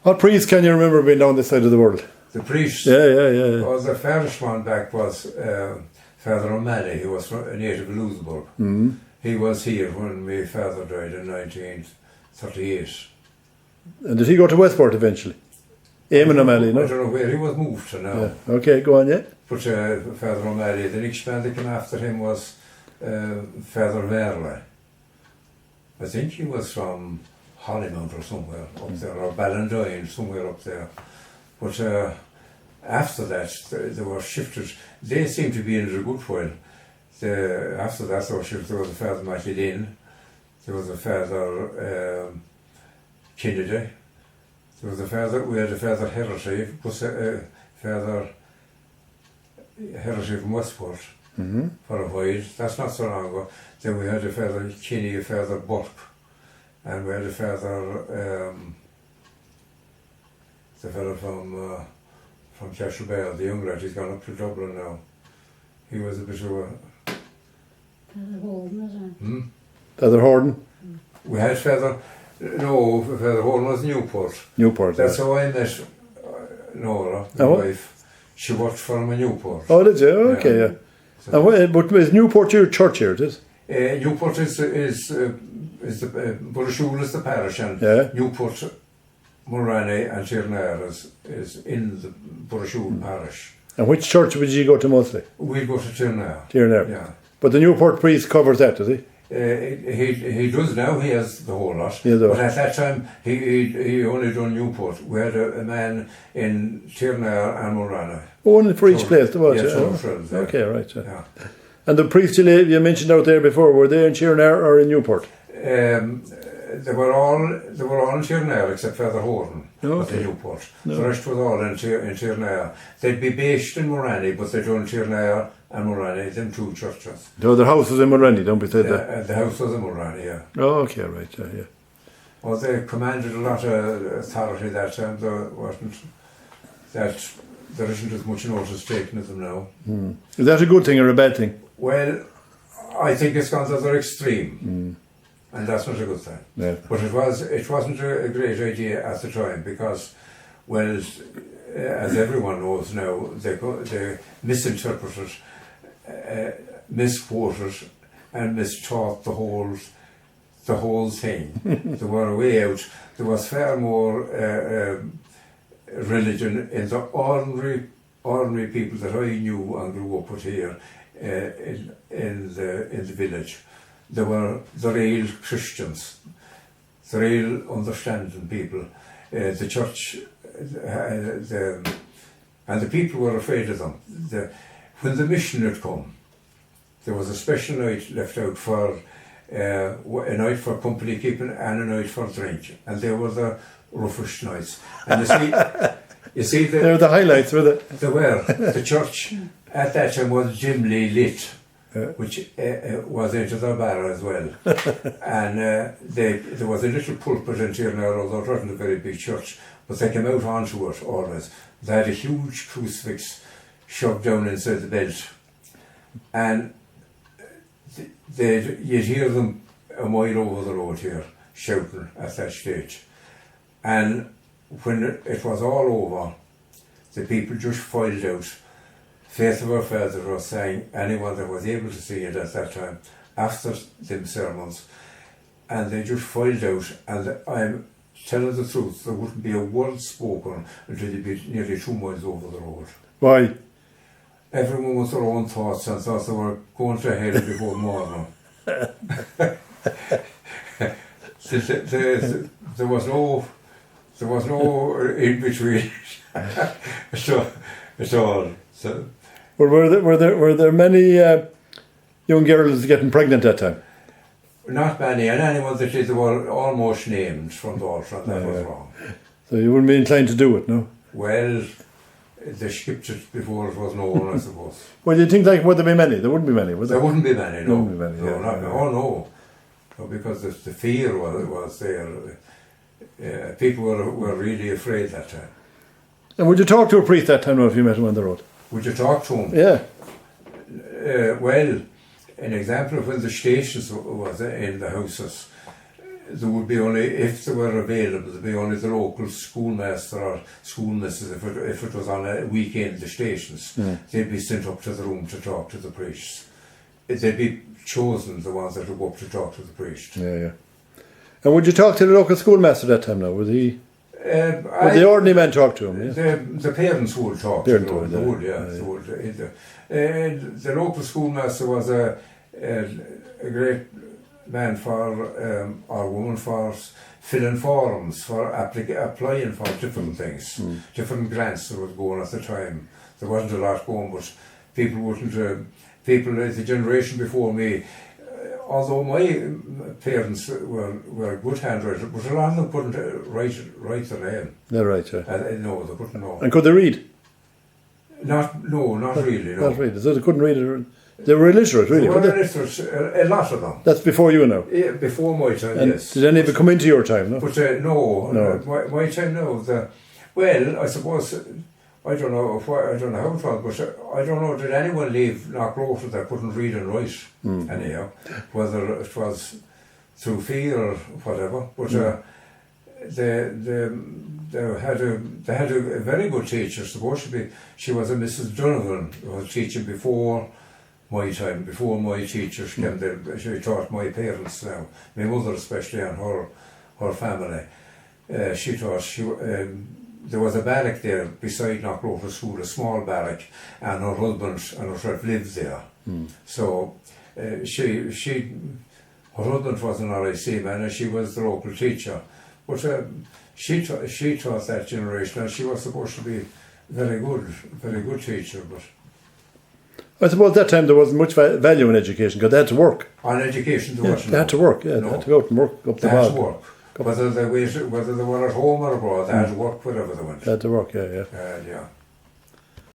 What priest can you remember being down this side of the world? The priest. Yeah. Was the furthest one back was Father O'Malley. He was from a native of Louisburg. Mm-hmm. He was here when my father died in 1938. And did he go to Westport eventually? Eamon O'Malley, no? I don't know where he was moved to now. Yeah. Okay, go on, yeah. But Father O'Malley, the next man that came after him was Father Verla. I think he was from Hollymount or somewhere up there, or Ballandoyne, somewhere up there. But after that, they were shifted. They seemed to be in it a good while. After that, they were shifted. There was a Father MacLean, there was a Father Kennedy, there was we had a Father Heresy, Father Heresy from Westport for a while. That's not so long ago. Then we had a Father Kinney, a Father Burke, and we had a Father, the fellow from Cashel, the young lad. He's gone up to Dublin now. He was a bit of a... Father Holden, isn't it? Father Horden? We had Father Holden was Newport. Newport. That's how I met Nora, my wife. She worked for him in Newport. Oh, did you? Okay, yeah. So, But is Newport your church here, it is? Newport is the Burshul is the parish, and Newport, Mulranny and Tirnair is in the Burshul parish. And which church would you go to mostly? We'd go to Tirnair. Tirnair. Yeah. But the Newport priest covers that, does he? He does now. He has the whole lot. Yeah, but at that time, he only done Newport. We had a man in Tirnair and Mulranny. One for each place, there was. Yeah. Okay, right. Yeah. And the priests you mentioned out there before, were they in Tirnair or in Newport? They were all in Tirnair except Father Horden, but in Newport. No. The rest was all in Tirnair. They'd be based in Mulranny, but they done Tirnair and Mulranny, them two churches. No, their house was in Mulranny, don't we say that? The house was in Mulranny, yeah. Oh, okay, right, yeah. Well, they commanded a lot of authority that time. There isn't as much notice taken of them now. Is that a good thing or a bad thing? Well, I think it's gone to the extreme. And that's not a good thing. Yeah. But it wasn't a great idea at the time because, well, as everyone knows now, they misinterpreted, misquoted, and mistaught the whole thing. They were way out. There was far more religion in the ordinary people that I knew and grew up with here in the village. They were the real Christians, the real understanding people. The church, and the people were afraid of them. When the mission had come, there was a special night left out for a night for company keeping and a night for drink, and they were the roughest nights. And you see, they were the highlights, were they? They were. The church at that time was dimly lit. Which was into the bar as well. And there was a little pulpit in Tirnair, although it wasn't a very big church, but they came out onto it always. They had a huge crucifix shoved down inside the belt. And you'd hear them a mile over the road here shouting at that stage. And when it was all over, the people just filed out. Faith of Our Father was saying anyone that was able to see it at that time after them sermons, and they just filed out, and I'm telling the truth, there wouldn't be a word spoken until they'd be nearly 2 miles over the road. Why? Everyone with their own thoughts and thought they were going to hell before morning. There was no in between. It's all. So. Were there many young girls getting pregnant that time? Not many, and anyone that did, they were almost named from the altar, and that was wrong. So you wouldn't be inclined to do it, no? Well, they skipped it before it was known, I suppose. Well, you think would there be many? There wouldn't be many, would there? There wouldn't be many, no. Wouldn't be many, No, because the fear was there. People were really afraid that time. And would you talk to a priest that time if you met him on the road? Would you talk to him? Yeah. Well, an example of when the stations was in the houses, there would be only, if they were available, there'd be only the local schoolmaster or schoolmisses if it was on a weekend at the stations. They'd be sent up to the room to talk to the priests. They'd be chosen, the ones that would go up to talk to the priest. Yeah. And would you talk to the local schoolmaster that time now? Would the ordinary man talk to him? Yeah? The parents would talk to them. They would. The local schoolmaster was a great man for, or woman for filling forms, for applying for different things, different grants that would go on at the time. There wasn't a lot going, but people wouldn't, people, the generation before me, although my parents were good handwriters, but a lot of them couldn't write their name. They're right, yeah. No, they couldn't know. And could they read? Not really, no. Not really. So they couldn't read it. They were illiterate, really. They were illiterate, a lot of them. That's before you now? Yeah, before my time, and yes. Did any of it come into your time, no? But no. My time, no. Well, I suppose, I don't know how it was, but I don't know, did anyone leave Knockrotor that couldn't read and write, anyhow, whether it was through fear or whatever, but they had a very good teacher, supposed to be. She was a Mrs. Donovan, who was teaching before my time, before my teachers came there. She taught my parents now, my mother especially, and her family. She taught, there was a barrack there beside Knockrotor School, a small barrack, and her husband and herself lived there. So her husband was an RIC man and she was the local teacher. But she taught that generation, and she was supposed to be very good teacher. But I suppose that time there wasn't much value in education because they had to work. On education, there wasn't. They had to work, yeah. No. They had to go out and work up the bog. They had to work. Whether they were at home or abroad, they had to work wherever they went. They had to work, yeah. Yeah.